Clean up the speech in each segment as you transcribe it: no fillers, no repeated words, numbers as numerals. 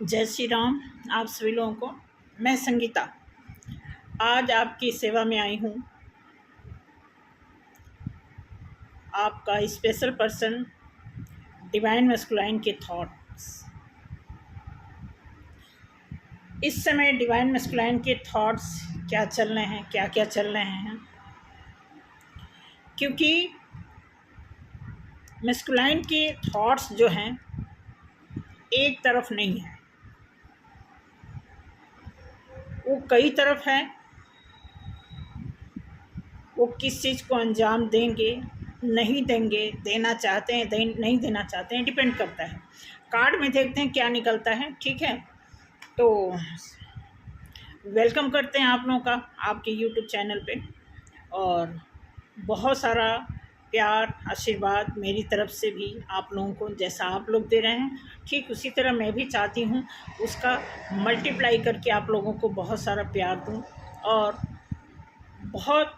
जय श्री राम। आप सभी लोगों को मैं संगीता आज आपकी सेवा में आई हूँ। आपका स्पेशल पर्सन डिवाइन मैस्कुलाइन के थॉट्स। इस समय डिवाइन मैस्कुलाइन के थॉट्स क्या चल रहे हैं, क्या क्या चल रहे हैं, क्योंकि मैस्कुलाइन के थॉट्स जो हैं एक तरफ नहीं है, वो कई तरफ है। वो किस चीज़ को अंजाम देंगे, नहीं देंगे, देना चाहते हैं, नहीं देना चाहते हैं, डिपेंड करता है। कार्ड में देखते हैं क्या निकलता है। ठीक है, तो वेलकम करते हैं आप लोगों का आपके यूट्यूब चैनल पे, और बहुत सारा प्यार आशीर्वाद मेरी तरफ से भी आप लोगों को, जैसा आप लोग दे रहे हैं ठीक उसी तरह मैं भी चाहती हूँ उसका मल्टीप्लाई करके आप लोगों को बहुत सारा प्यार दूँ। और बहुत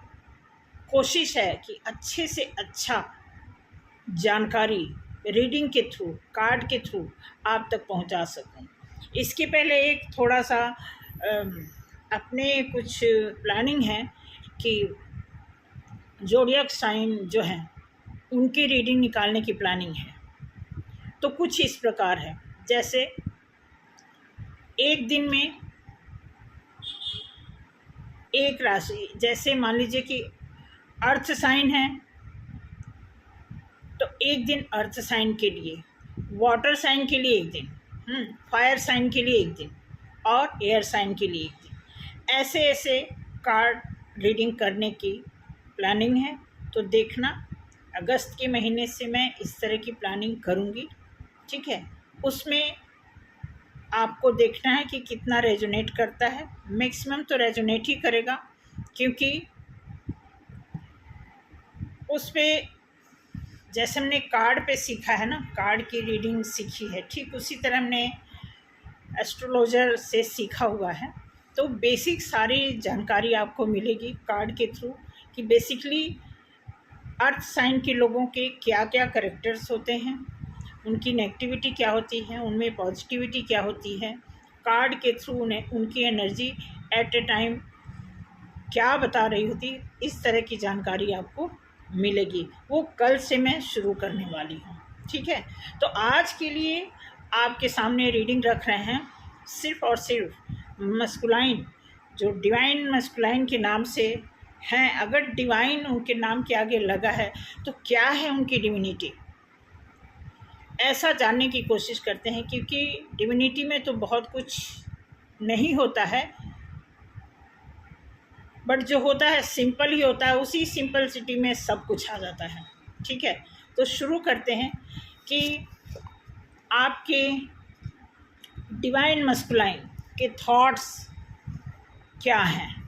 कोशिश है कि अच्छे से अच्छा जानकारी रीडिंग के थ्रू, कार्ड के थ्रू आप तक पहुंचा सकूं। इसके पहले एक थोड़ा सा अपने कुछ प्लानिंग है कि ज़ोडिएक साइन जो हैं उनकी रीडिंग निकालने की प्लानिंग है। तो कुछ इस प्रकार है, जैसे एक दिन में एक राशि, जैसे मान लीजिए कि अर्थ साइन है तो एक दिन अर्थ साइन के लिए, वाटर साइन के लिए एक दिन, फायर साइन के लिए एक दिन, और एयर साइन के लिए एक दिन। ऐसे ऐसे कार्ड रीडिंग करने की प्लानिंग है। तो देखना, अगस्त के महीने से मैं इस तरह की प्लानिंग करूँगी। ठीक है, उसमें आपको देखना है कि कितना रेजोनेट करता है। मैक्सिमम तो रेजोनेट ही करेगा, क्योंकि उस पर जैसे हमने कार्ड पे सीखा है ना, कार्ड की रीडिंग सीखी है, ठीक उसी तरह हमने एस्ट्रोलॉजर से सीखा हुआ है। तो बेसिक सारी जानकारी आपको मिलेगी कार्ड के थ्रू कि बेसिकली अर्थ साइन के लोगों के क्या क्या कैरेक्टर्स होते हैं, उनकी नेगेटिविटी क्या होती है, उनमें पॉजिटिविटी क्या होती है। कार्ड के थ्रू उन्हें उनकी एनर्जी एट ए टाइम क्या बता रही होती, इस तरह की जानकारी आपको मिलेगी। वो कल से मैं शुरू करने वाली हूँ। ठीक है, तो आज के लिए आपके सामने रीडिंग रख रहे हैं सिर्फ और सिर्फ मस्कुलाइन, जो डिवाइन मस्कुलाइन के नाम से हैं। अगर डिवाइन उनके नाम के आगे लगा है तो क्या है उनकी डिविनिटी, ऐसा जानने की कोशिश करते हैं। क्योंकि डिविनिटी में तो बहुत कुछ नहीं होता है, बट जो होता है सिंपल ही होता है, उसी सिंपलिसिटी में सब कुछ आ जाता है। ठीक है, तो शुरू करते हैं कि आपके डिवाइन मस्कुलाइन के थॉट्स क्या हैं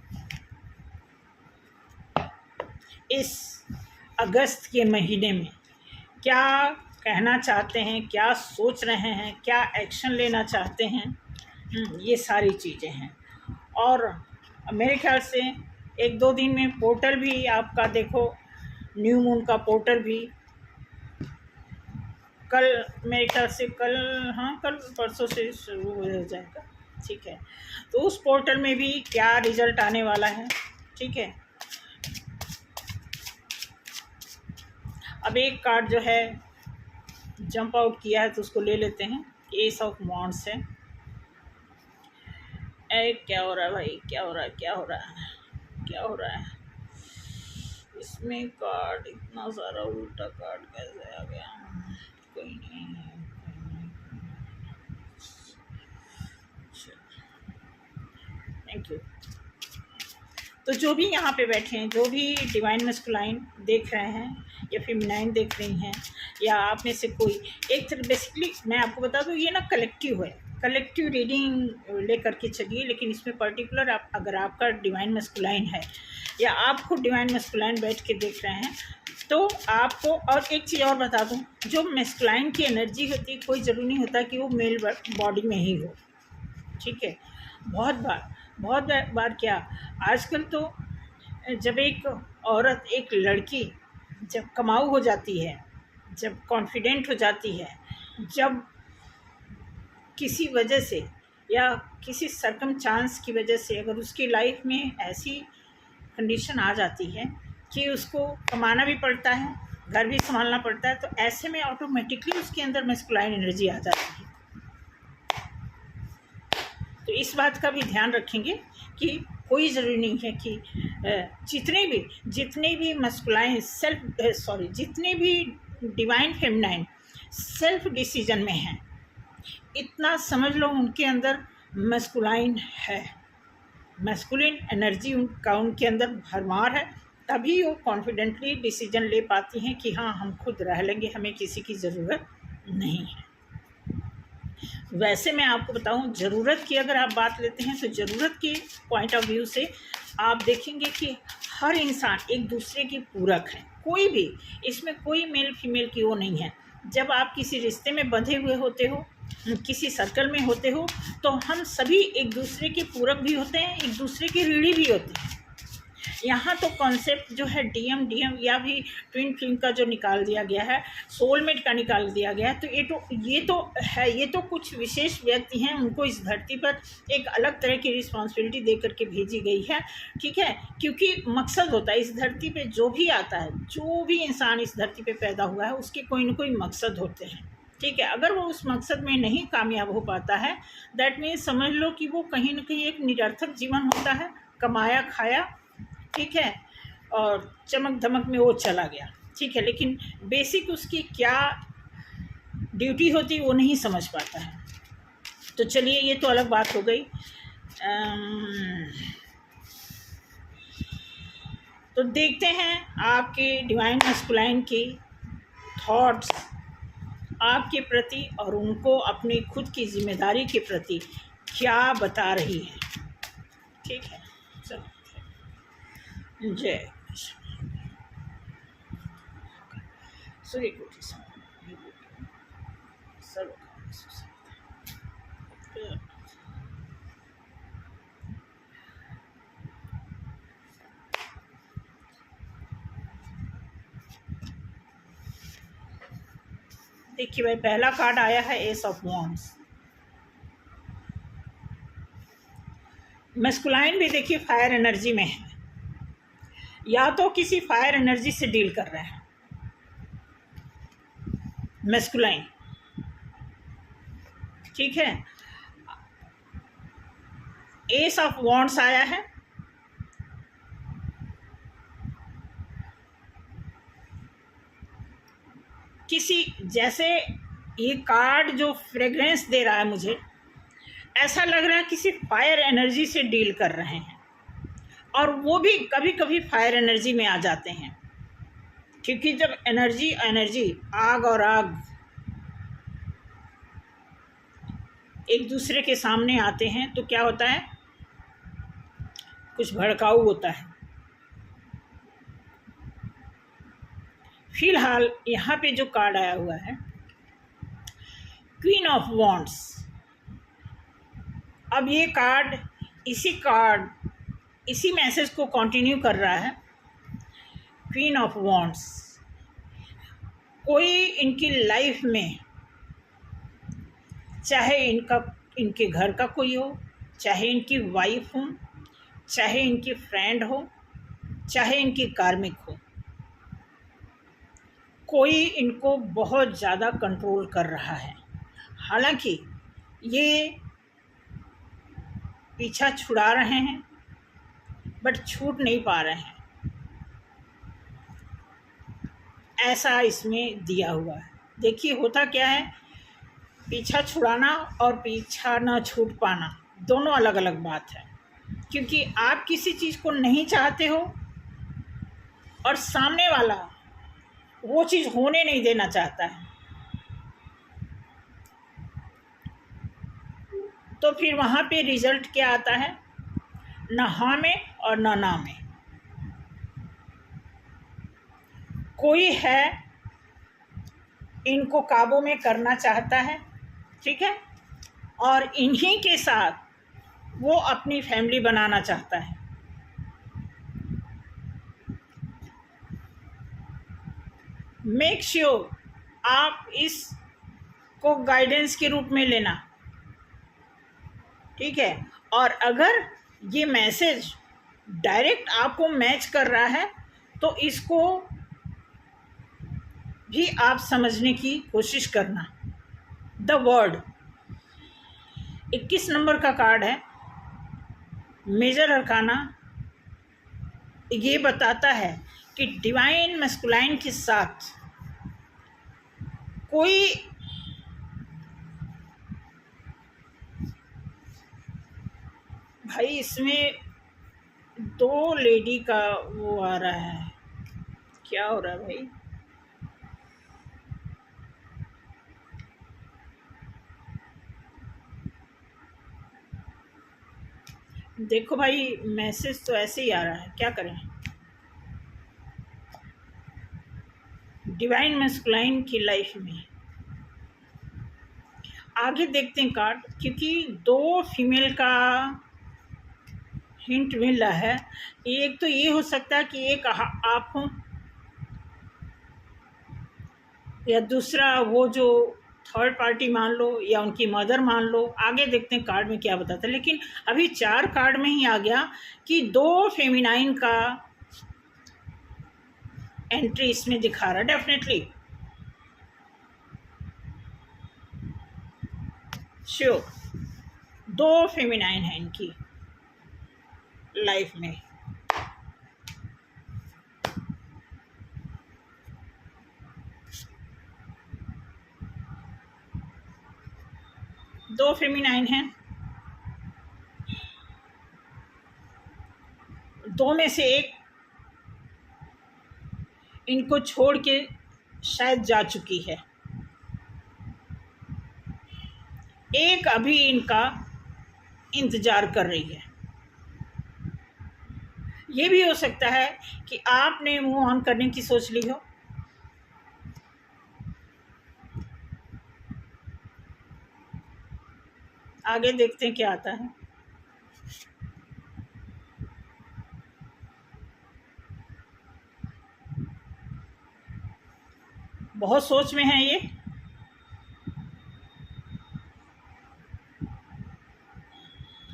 इस अगस्त के महीने में, क्या कहना चाहते हैं, क्या सोच रहे हैं, क्या एक्शन लेना चाहते हैं। ये सारी चीज़ें हैं। और मेरे ख्याल से एक दो दिन में पोर्टल भी आपका, देखो न्यू मून का पोर्टल भी कल, मेरे ख्याल से कल, हाँ कल परसों से शुरू हो जाएगा। ठीक है, तो उस पोर्टल में भी क्या रिजल्ट आने वाला है। ठीक है, अब एक कार्ड जो है जंप आउट किया है तो उसको ले लेते हैं। एस ऑफ वॉन्ड्स है। क्या हो रहा है भाई, क्या हो रहा है, क्या हो रहा है, क्या हो रहा है इसमें? कार्ड इतना सारा उल्टा कार्ड कैसे आ गया? कोई नहीं है, थैंक यू। तो जो भी यहाँ पे बैठे हैं, जो भी डिवाइन मस्कुलाइन देख रहे हैं या फेमिनाइन देख रही हैं, या आप में से कोई एक तरह, बेसिकली मैं आपको बता दूँ ये ना कलेक्टिव है, कलेक्टिव रीडिंग लेकर के चलिए। लेकिन इसमें पर्टिकुलर आप, अगर आपका डिवाइन मस्कुलाइन है या आप खुद डिवाइन मस्कुलाइन बैठ के देख रहे हैं तो आपको, और एक चीज़ और बता दूं, जो मस्कुलाइन की एनर्जी होती है कोई ज़रूरी नहीं होता कि वो मेल बॉडी में ही हो। ठीक है, बहुत बार क्या, आजकल तो जब एक औरत, एक लड़की जब कमाऊ हो जाती है, जब कॉन्फिडेंट हो जाती है, जब किसी वजह से या किसी सरकमचांस की वजह से अगर उसकी लाइफ में ऐसी कंडीशन आ जाती है कि उसको कमाना भी पड़ता है, घर भी संभालना पड़ता है, तो ऐसे में ऑटोमेटिकली उसके अंदर मैस्कुलाइन एनर्जी आ जाती है। तो इस बात का भी ध्यान रखेंगे कि कोई ज़रूरी नहीं है कि जितने भी मस्कुलाइन जितने भी डिवाइन फेमिनाइन सेल्फ डिसीजन में हैं, इतना समझ लो उनके अंदर मस्कुलाइन है, मैस्कुलिन एनर्जी उनके अंदर भरमार है, तभी वो कॉन्फिडेंटली डिसीजन ले पाती हैं कि हाँ हम खुद रह लेंगे, हमें किसी की ज़रूरत नहीं है। वैसे मैं आपको बताऊं, ज़रूरत की अगर आप बात लेते हैं तो ज़रूरत के पॉइंट ऑफ व्यू से आप देखेंगे कि हर इंसान एक दूसरे की पूरक है, कोई भी इसमें कोई मेल फीमेल की वो नहीं है। जब आप किसी रिश्ते में बंधे हुए होते हो, किसी सर्कल में होते हो, तो हम सभी एक दूसरे के पूरक भी होते हैं, एक दूसरे की रीढ़ी भी होते हैं। यहाँ तो कॉन्सेप्ट जो है डीएम या भी ट्विन फ्लेम का जो निकाल दिया गया है, सोलमेट का निकाल दिया गया है, तो ये तो कुछ विशेष व्यक्ति हैं, उनको इस धरती पर एक अलग तरह की रिस्पॉन्सिबिलिटी दे करके भेजी गई है, ठीक है। क्योंकि मकसद होता है इस धरती पे, जो भी आता है, जो भी इंसान इस धरती पे पैदा हुआ है, उसके कोई ना कोई मकसद होते हैं, ठीक है। अगर वो उस मकसद में नहीं कामयाब हो पाता है, दैट मीन्स समझ लो कि वो कहीं ना कहीं एक निरर्थक जीवन होता है, कमाया खाया, ठीक है, और चमक धमक में वो चला गया, ठीक है, लेकिन बेसिक उसकी क्या ड्यूटी होती वो नहीं समझ पाता है। तो चलिए, ये तो अलग बात हो गई। तो देखते हैं आपके डिवाइन मैस्कुलाइन की थॉट्स आपके प्रति और उनको अपनी खुद की जिम्मेदारी के प्रति क्या बता रही है, ठीक है। चलो, जय सूर्य कोटि सर्व देखिए भाई, पहला कार्ड आया है एस ऑफ वॉन्ड्स। मैस्कुलाइन भी देखिए फायर एनर्जी में है, या तो किसी फायर एनर्जी से डील कर रहे हैं मैस्कुलाइन, ठीक है। एस ऑफ वॉन्ड्स आया है, किसी जैसे ये कार्ड जो फ्रेग्रेंस दे रहा है, मुझे ऐसा लग रहा है किसी फायर एनर्जी से डील कर रहे हैं, और वो भी कभी कभी फायर एनर्जी में आ जाते हैं, क्योंकि जब एनर्जी आग और आग एक दूसरे के सामने आते हैं तो क्या होता है, कुछ भड़काऊ होता है। फिलहाल यहाँ पे जो कार्ड आया हुआ है क्वीन ऑफ वॉन्ड्स, अब ये कार्ड इसी मैसेज को कंटिन्यू कर रहा है। क्वीन ऑफ वॉन्ड्स, कोई इनकी लाइफ में, चाहे इनके घर का कोई हो, चाहे इनकी वाइफ हो, चाहे इनकी फ्रेंड हो, चाहे इनकी कार्मिक हो, कोई इनको बहुत ज़्यादा कंट्रोल कर रहा है। हालांकि ये पीछा छुड़ा रहे हैं बट छूट नहीं पा रहे हैं, ऐसा इसमें दिया हुआ है। देखिए होता क्या है, पीछा छुड़ाना और पीछा न छूट पाना दोनों अलग अलग बात है, क्योंकि आप किसी चीज़ को नहीं चाहते हो और सामने वाला वो चीज़ होने नहीं देना चाहता है, तो फिर वहाँ पे रिजल्ट क्या आता है, न हाँ में और न ना में। कोई है इनको काबू में करना चाहता है, ठीक है, और इन्हीं के साथ वो अपनी फैमिली बनाना चाहता है। मेक श्योर आप इसको गाइडेंस के रूप में लेना, ठीक है। और अगर ये मैसेज डायरेक्ट आपको मैच कर रहा है तो इसको भी आप समझने की कोशिश करना। द वर्ड 21 नंबर का कार्ड है, मेजर अरकाना। ये बताता है कि डिवाइन मैस्कुलाइन के साथ कोई भाई इसमें 2 लेडी का वो आ रहा है, क्या हो रहा है भाई? देखो भाई मैसेज तो ऐसे ही आ रहा है, क्या करें? डिवाइन मैस्कुलाइन की लाइफ में आगे देखते हैं कार्ड, क्योंकि 2 फीमेल का हिंट मिल रहा है। एक तो ये हो सकता है कि एक आप हो या दूसरा वो जो थर्ड पार्टी मान लो या उनकी मदर मान लो। आगे देखते हैं कार्ड में क्या बताता है, लेकिन अभी 4 कार्ड में ही आ गया कि 2 फेमिनाइन का एंट्री इसमें दिखा रहा है। डेफिनेटली श्योर 2 फेमिनाइन है इनकी लाइफ में। दो फेमिनाइन हैं, 2 में से एक इनको छोड़ के शायद जा चुकी है, एक अभी इनका इंतज़ार कर रही है। ये भी हो सकता है कि आपने मूव ऑन करने की सोच ली हो। आगे देखते हैं क्या आता है। बहुत सोच में है ये,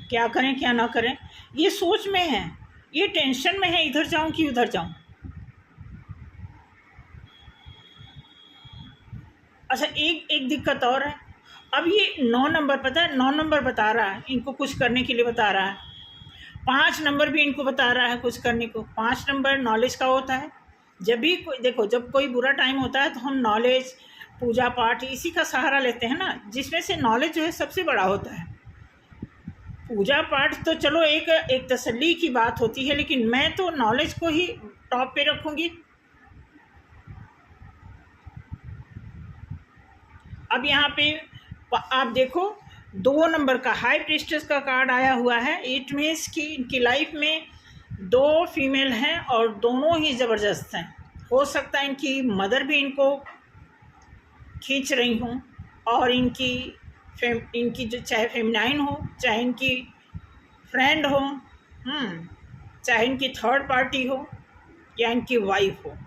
क्या करें क्या ना करें, ये सोच में है, ये टेंशन में है, इधर जाऊं कि उधर जाऊं। अच्छा एक दिक्कत और है, अब ये 9 नंबर, पता है 9 नंबर बता रहा है इनको कुछ करने के लिए बता रहा है। 5 नंबर भी इनको बता रहा है कुछ करने को। 5 नंबर नॉलेज का होता है। जब भी कोई देखो, जब कोई बुरा टाइम होता है तो हम नॉलेज, पूजा पाठ इसी का सहारा लेते हैं ना, जिसमें से नॉलेज जो है सबसे बड़ा होता है। पूजा पाठ तो चलो एक तसल्ली की बात होती है, लेकिन मैं तो नॉलेज को ही टॉप पे रखूंगी। अब यहाँ पे आप देखो 2 नंबर का हाई प्रीस्टेस का कार्ड आया हुआ है। इट मीन्स कि इनकी लाइफ में 2 फीमेल हैं और दोनों ही ज़बरदस्त हैं। हो सकता है इनकी मदर भी इनको खींच रही हों, और इनकी जो चाहे फेमिनाइन हो, चाहे इनकी फ्रेंड हो, चाहे इनकी थर्ड पार्टी हो या इनकी वाइफ हो,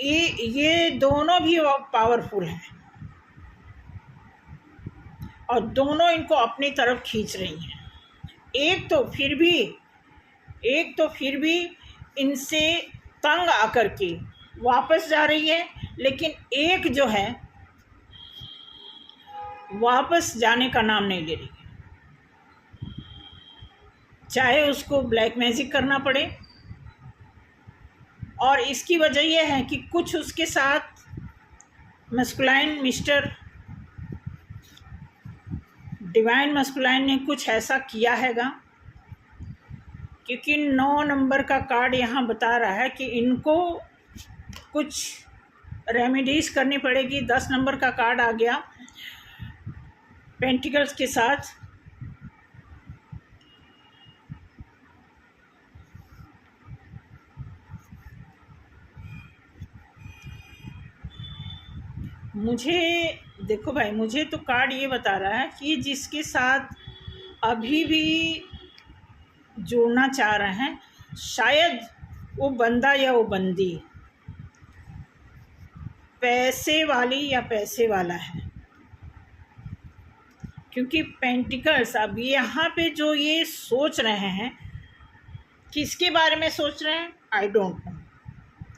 ये दोनों भी पावरफुल हैं और दोनों इनको अपनी तरफ खींच रही हैं। एक तो फिर भी इनसे तंग आकर के वापस जा रही है, लेकिन एक जो है वापस जाने का नाम नहीं ले रही है। चाहे उसको ब्लैक मैजिक करना पड़े, और इसकी वजह यह है कि कुछ उसके साथ मैस्कुलाइन मिस्टर डिवाइन मैस्कुलाइन ने कुछ ऐसा किया हैगा, क्योंकि 9 नंबर का कार्ड यहाँ बता रहा है कि इनको कुछ रेमेडीज़ करनी पड़ेगी। 10 नंबर का कार्ड आ गया पेंटिकल्स के साथ। मुझे देखो भाई, मुझे तो कार्ड ये बता रहा है कि जिसके साथ अभी भी जोड़ना चाह रहे हैं, शायद वो बंदा या वो बंदी पैसे वाली या पैसे वाला है, क्योंकि पेंटिकल्स, अब यहाँ पे जो ये सोच रहे हैं, किसके बारे में सोच रहे हैं, आई डोंट नो।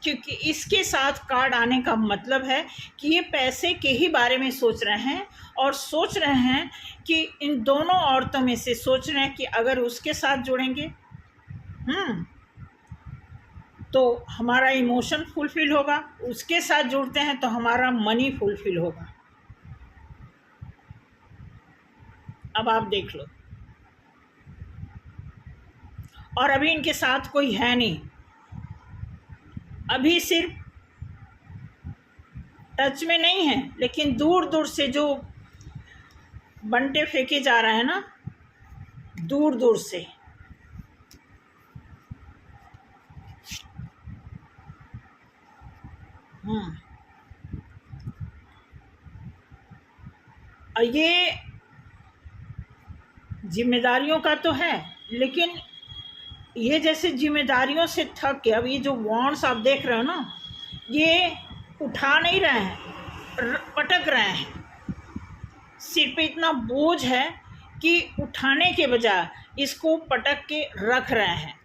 क्योंकि इसके साथ कार्ड आने का मतलब है कि ये पैसे के ही बारे में सोच रहे हैं, और सोच रहे हैं कि इन दोनों औरतों में से सोच रहे हैं कि अगर उसके साथ जुड़ेंगे तो हमारा इमोशन फुलफिल होगा, उसके साथ जुड़ते हैं तो हमारा मनी फुलफिल होगा। अब आप देख लो, और अभी इनके साथ कोई है नहीं, अभी सिर्फ टच में नहीं है, लेकिन दूर दूर से जो बंटे फेंके जा रहे हैं ना, दूर दूर से, और ये जिम्मेदारियों का तो है, लेकिन ये जैसे जिम्मेदारियों से थक के, अब ये जो वॉन्ड्स आप देख रहे हो ना, ये उठा नहीं रहे हैं, पटक रहे हैं। सिर पे इतना बोझ है कि उठाने के बजाय इसको पटक के रख रहे हैं।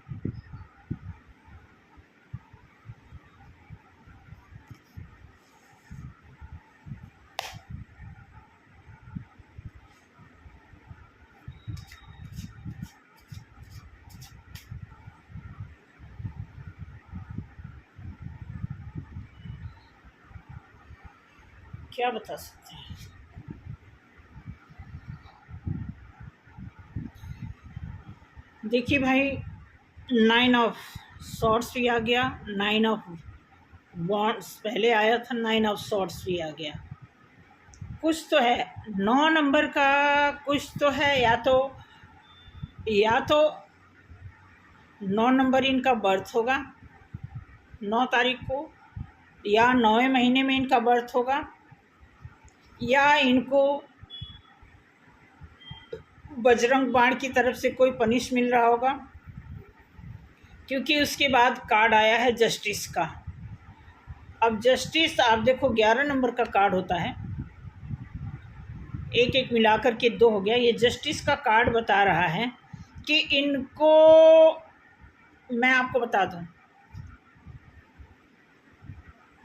क्या बता सकते हैं। देखिए भाई, 9 ऑफ सॉर्ड्स भी आ गया, 9 ऑफ वॉन्ड्स पहले आया था, 9 ऑफ सॉर्ड्स भी आ गया। कुछ तो है 9 नंबर का, कुछ तो है, या तो 9 नंबर इनका बर्थ होगा 9 तारीख को, या 9वें महीने में इनका बर्थ होगा, या इनको बजरंग बाण की तरफ से कोई पनिश मिल रहा होगा। क्योंकि उसके बाद कार्ड आया है जस्टिस का। अब जस्टिस आप देखो 11 नंबर का कार्ड होता है, एक एक मिलाकर के 2 हो गया। ये जस्टिस का कार्ड बता रहा है कि इनको, मैं आपको बता दूं,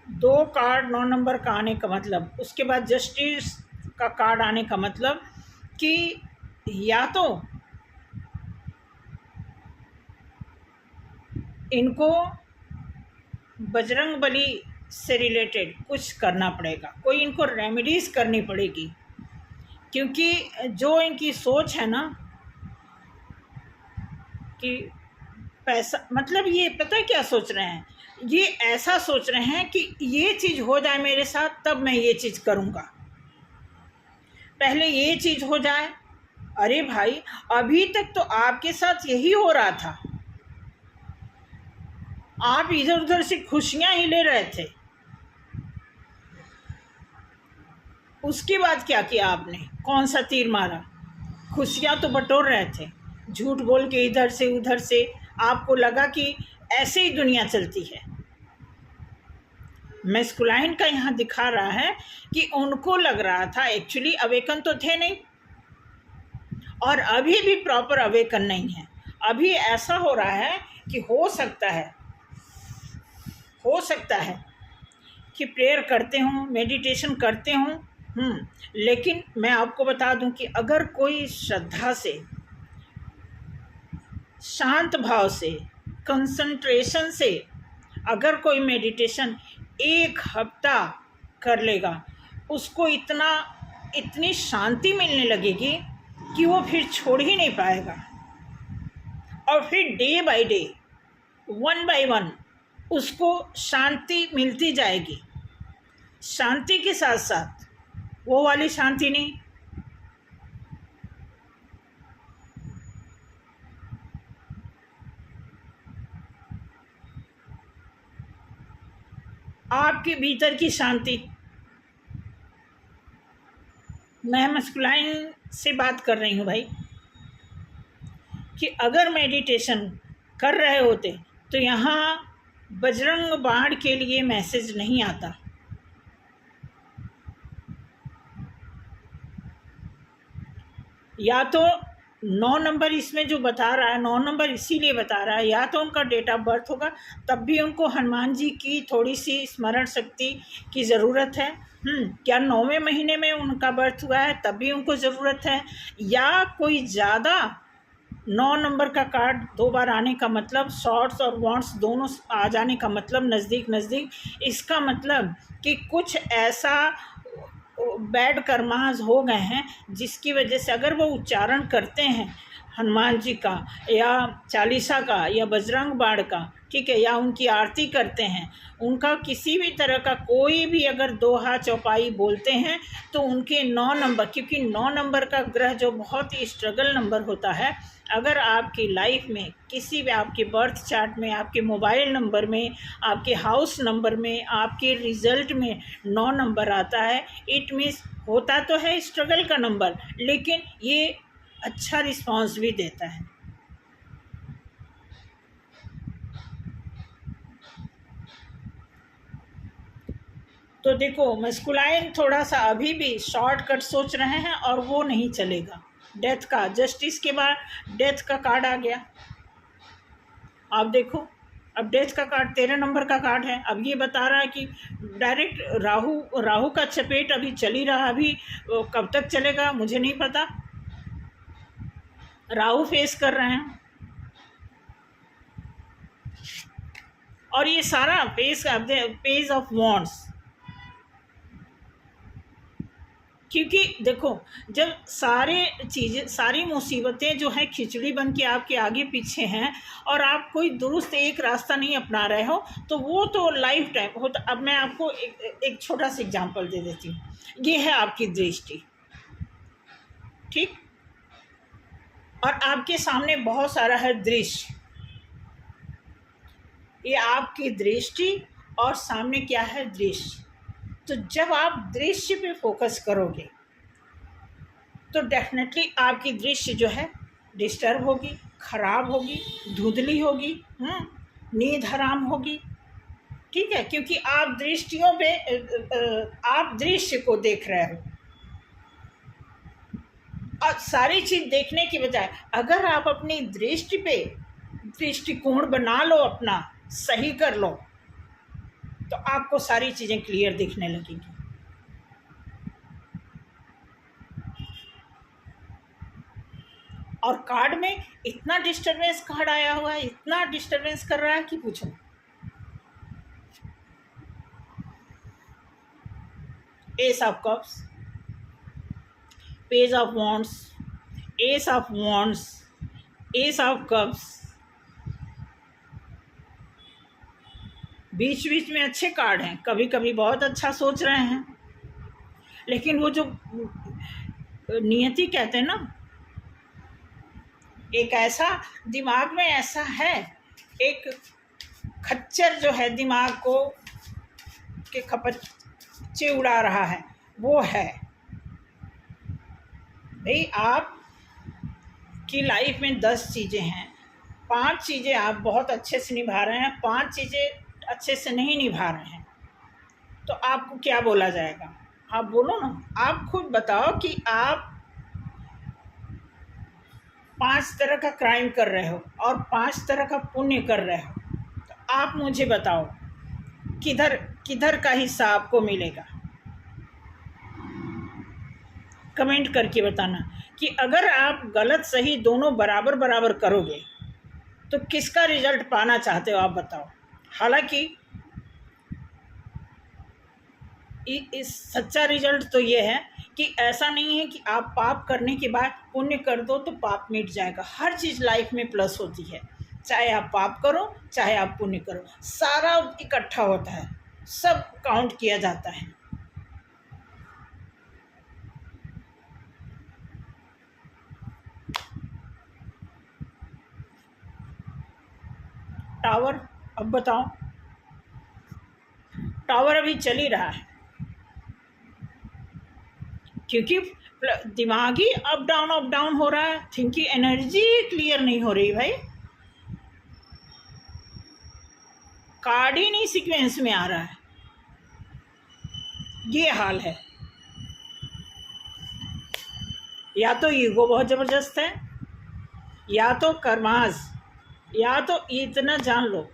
2 कार्ड 9 नंबर का आने का मतलब, उसके बाद जस्टिस का कार्ड आने का मतलब कि या तो इनको बजरंगबली से रिलेटेड कुछ करना पड़ेगा, कोई इनको रेमेडीज करनी पड़ेगी। क्योंकि जो इनकी सोच है ना कि पैसा, मतलब ये पता है क्या सोच रहे हैं, ये ऐसा सोच रहे हैं कि ये चीज़ हो जाए मेरे साथ तब मैं ये चीज़ करूँगा, पहले ये चीज़ हो जाए। अरे भाई, अभी तक तो आपके साथ यही हो रहा था, आप इधर उधर से खुशियां ही ले रहे थे। उसके बाद क्या किया आपने, कौन सा तीर मारा, खुशियां तो बटोर रहे थे, झूठ बोल के इधर से उधर से। आपको लगा कि ऐसे ही दुनिया चलती है। मैस्कुलाइन का यहाँ दिखा रहा है कि उनको लग रहा था, एक्चुअली अवेकन तो थे नहीं, और अभी भी प्रॉपर अवेकन नहीं है। अभी ऐसा हो रहा है कि हो सकता है कि प्रेयर करते हों, मेडिटेशन करते हों, लेकिन मैं आपको बता दूं कि अगर कोई श्रद्धा से, शांत भाव से, कंसंट्रेशन से अगर कोई मेडिटेशन 1 हफ्ता कर लेगा, उसको इतनी शांति मिलने लगेगी कि वो फिर छोड़ ही नहीं पाएगा। और फिर डे बाय डे, 1 बाय 1 उसको शांति मिलती जाएगी। शांति के साथ साथ वो वाली शांति नहीं, आपके भीतर की शांति। मैं मस्कुलाइन से बात कर रही हूँ भाई, कि अगर मेडिटेशन कर रहे होते तो यहाँ बजरंग बाण के लिए मैसेज नहीं आता। या तो 9 नंबर इसमें जो बता रहा है, 9 नंबर इसीलिए बता रहा है, या तो उनका डेट ऑफ बर्थ होगा, तब भी उनको हनुमान जी की थोड़ी सी स्मरण शक्ति की ज़रूरत है। क्या 9वें महीने में उनका बर्थ हुआ है तब भी उनको ज़रूरत है, या कोई ज़्यादा 9 नंबर का कार्ड 2 बार आने का मतलब, शॉर्ट्स और वॉन्ट्स दोनों आ जाने का मतलब नज़दीक नज़दीक, इसका मतलब कि कुछ ऐसा बैड कर्मास हो गए हैं जिसकी वजह से अगर वो उच्चारण करते हैं हनुमान जी का या चालीसा का या बजरंग बाण का, ठीक है, या उनकी आरती करते हैं, उनका किसी भी तरह का कोई भी अगर दोहा चौपाई बोलते हैं तो उनके 9 नंबर, क्योंकि 9 नंबर का ग्रह जो बहुत ही स्ट्रगल नंबर होता है, अगर आपकी लाइफ में किसी भी आपके बर्थ चार्ट में, आपके मोबाइल नंबर में, आपके हाउस नंबर में, आपके रिज़ल्ट में 9 नंबर आता है, इट मीन्स होता तो है स्ट्रगल का नंबर, लेकिन ये अच्छा रिस्पॉन्स भी देता है। तो देखो मस्कुलाइन थोड़ा सा अभी भी शॉर्टकट सोच रहे हैं और वो नहीं चलेगा। डेथ का, जस्टिस के बाद डेथ का कार्ड आ गया। आप देखो, अब डेथ का कार्ड 13 नंबर का कार्ड है। अब ये बता रहा है कि डायरेक्ट राहु का चपेट अभी चल ही रहा, अभी कब तक चलेगा मुझे नहीं पता। राहु फेस कर रहे हैं और ये सारा पेज ऑफ वॉन्ड्स, क्योंकि देखो जब सारी मुसीबतें जो हैं खिचड़ी बन के आपके आगे पीछे हैं और आप कोई दुरुस्त एक रास्ता नहीं अपना रहे हो, तो वो तो लाइफ टाइम होता। अब मैं आपको एक छोटा सा एग्जांपल दे देती हूँ। ये है आपकी दृष्टि, ठीक, और आपके सामने बहुत सारा है दृश्य। ये आपकी दृष्टि और सामने क्या है दृश्य। तो जब आप दृश्य पे फोकस करोगे तो डेफिनेटली आपकी दृश्य जो है डिस्टर्ब होगी, खराब होगी, धुंधली होगी, नींद हराम होगी, ठीक है, क्योंकि आप दृष्टियों पे आप दृश्य को देख रहे हो। और सारी चीज देखने की बजाय अगर आप अपनी दृष्टि पे दृष्टिकोण बना लो, अपना सही कर लो, तो आपको सारी चीजें क्लियर दिखने लगेंगी। और कार्ड में इतना डिस्टरबेंस कार्ड आया हुआ है, इतना डिस्टरबेंस कर रहा है कि पूछो। Ace of cups, page of wands, ace of wands, ace of cups, बीच बीच में अच्छे कार्ड हैं, कभी कभी बहुत अच्छा सोच रहे हैं, लेकिन वो जो नियति कहते हैं ना, एक ऐसा दिमाग में ऐसा है, एक खच्चर जो है दिमाग को के खपच्चे उड़ा रहा है, वो है। भाई आप की लाइफ में 10 चीज़ें हैं, 5 चीज़ें आप बहुत अच्छे से निभा रहे हैं, 5 चीज़ें अच्छे से नहीं निभा रहे हैं, तो आपको क्या बोला जाएगा? आप बोलो ना, आप खुद बताओ कि आप 5 तरह का क्राइम कर रहे हो और 5 तरह का पुण्य कर रहे हो, तो आप मुझे बताओ किधर किधर का हिस्सा आपको मिलेगा। कमेंट करके बताना कि अगर आप गलत सही दोनों बराबर बराबर करोगे तो किसका रिजल्ट पाना चाहते हो आप बताओ। हालांकि इस सच्चा रिजल्ट तो ये है कि ऐसा नहीं है कि आप पाप करने के बाद पुण्य कर दो तो पाप मिट जाएगा। हर चीज़ लाइफ में प्लस होती है, चाहे आप पाप करो चाहे आप पुण्य करो, सारा इकट्ठा होता है, सब काउंट किया जाता है। टावर, अब बताओ, टावर अभी चल ही रहा है क्योंकि दिमागी अप डाउन हो रहा है, थिंकिंग एनर्जी क्लियर नहीं हो रही भाई, कार्ड ही नहीं सीक्वेंस में आ रहा है, ये हाल है। या तो ईगो बहुत ज़बरदस्त है, या तो कर्मास, या तो इतना जान लो।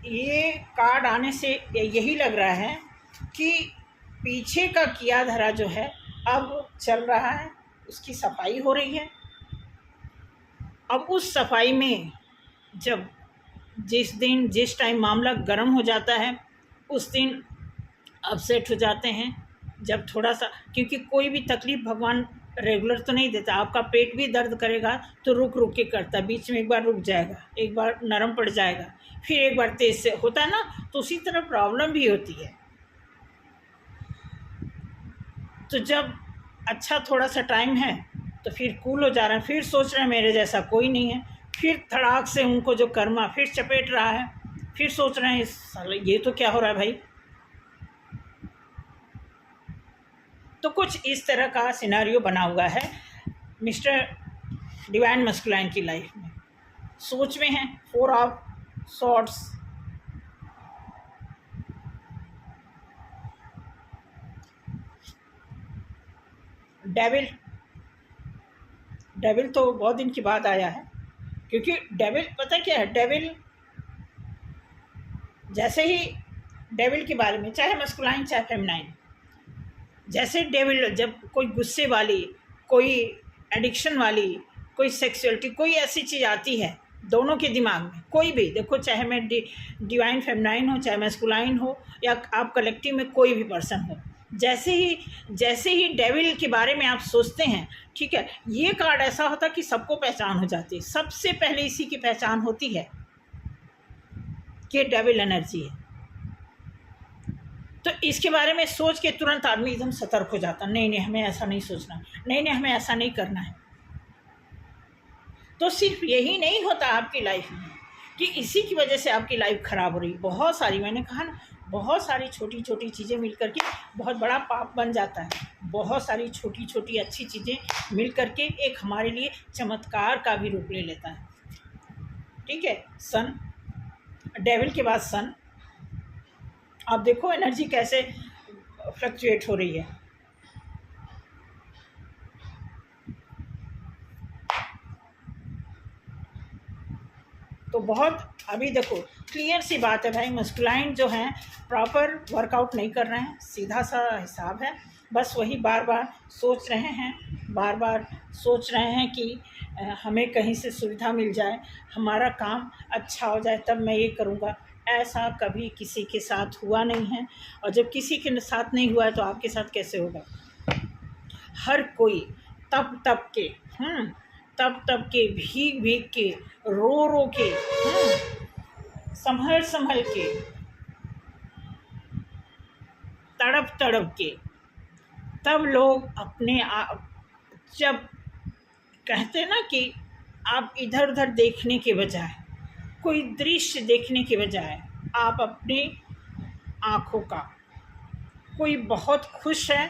ये कार्ड आने से यही लग रहा है कि पीछे का किया धरा जो है अब चल रहा है, उसकी सफाई हो रही है। अब उस सफाई में जब जिस टाइम मामला गर्म हो जाता है उस दिन अपसेट हो जाते हैं। जब थोड़ा सा, क्योंकि कोई भी तकलीफ़ भगवान रेगुलर तो नहीं देता, आपका पेट भी दर्द करेगा तो रुक रुक के करता है, बीच में एक बार रुक जाएगा, एक बार नरम पड़ जाएगा, फिर एक बार तेज़ से होता है ना। तो उसी तरह प्रॉब्लम भी होती है। तो जब अच्छा थोड़ा सा टाइम है तो फिर कूल हो जा रहा है, फिर सोच रहे हैं मेरे जैसा कोई नहीं है, फिर धड़ाक से उनको जो कर्मा फिर चपेट रहा है, फिर सोच रहे हैं साले ये तो क्या हो रहा है भाई। तो कुछ इस तरह का सिनारियो बना हुआ है मिस्टर डिवाइन मस्कुलाइन की लाइफ में। सोच में है 4 ऑफ सॉर्ड्स, डेविल। डेविल तो बहुत दिन के बाद आया है, क्योंकि डेविल पता क्या है, डेविल जैसे ही डेविल के बारे में, चाहे मस्कुलाइन चाहे फेमिनाइन, जैसे डेविल जब कोई गुस्से वाली, कोई एडिक्शन वाली, कोई सेक्सुअलिटी, कोई ऐसी चीज़ आती है दोनों के दिमाग में, कोई भी देखो, चाहे मैं डिवाइन फेमिनाइन हो, चाहे मैस्कुलाइन हो, या आप कलेक्टिव में कोई भी पर्सन हो, जैसे ही डेविल के बारे में आप सोचते हैं, ठीक है, ये कार्ड ऐसा होता कि सबको पहचान हो जाती है। सबसे पहले इसी की पहचान होती है कि डेविल एनर्जी है। तो इसके बारे में सोच के तुरंत आदमी एकदम सतर्क हो जाता, नहीं हमें ऐसा नहीं सोचना, नहीं हमें ऐसा नहीं करना है। तो सिर्फ यही नहीं होता आपकी लाइफ में कि इसी की वजह से आपकी लाइफ ख़राब हो रही। बहुत सारी, मैंने कहा ना, बहुत सारी छोटी छोटी चीज़ें मिल कर के बहुत बड़ा पाप बन जाता है। बहुत सारी छोटी छोटी अच्छी चीज़ें मिल कर के एक हमारे लिए चमत्कार का भी रूप ले लेता है। ठीक है, सन, डेविल के बाद सन, आप देखो एनर्जी कैसे फ्लक्चुएट हो रही है। तो बहुत अभी देखो क्लियर सी बात है भाई, मस्कुलाइन जो हैं प्रॉपर वर्कआउट नहीं कर रहे हैं, सीधा सा हिसाब है, बस वही बार बार सोच रहे हैं, बार बार सोच रहे हैं कि हमें कहीं से सुविधा मिल जाए, हमारा काम अच्छा हो जाए, तब मैं ये करूँगा। ऐसा कभी किसी के साथ हुआ नहीं है, और जब किसी के साथ नहीं हुआ है तो आपके साथ कैसे होगा। हर कोई तप तप के, तप के, भीग भीग के, रो के, संभल के, तड़प के, तब लोग अपने आप, जब कहते हैं ना कि आप इधर उधर देखने के बजाय, कोई दृश्य देखने के बजाय, आप अपनी आँखों का, कोई बहुत खुश है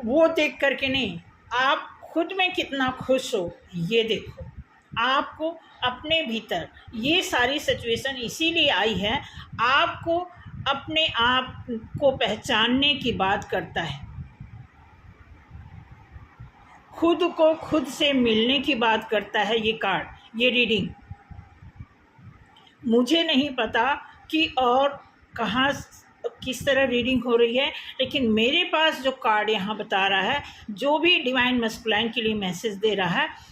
वो देख करके नहीं, आप खुद में कितना खुश हो ये देखो। आपको अपने भीतर ये सारी सिचुएशन इसीलिए आई है, आपको अपने आप को पहचानने की बात करता है, खुद को खुद से मिलने की बात करता है ये कार्ड, ये रीडिंग। मुझे नहीं पता कि और कहाँ किस तरह रीडिंग हो रही है, लेकिन मेरे पास जो कार्ड यहाँ बता रहा है, जो भी डिवाइन मस्कुलाइन के लिए मैसेज दे रहा है,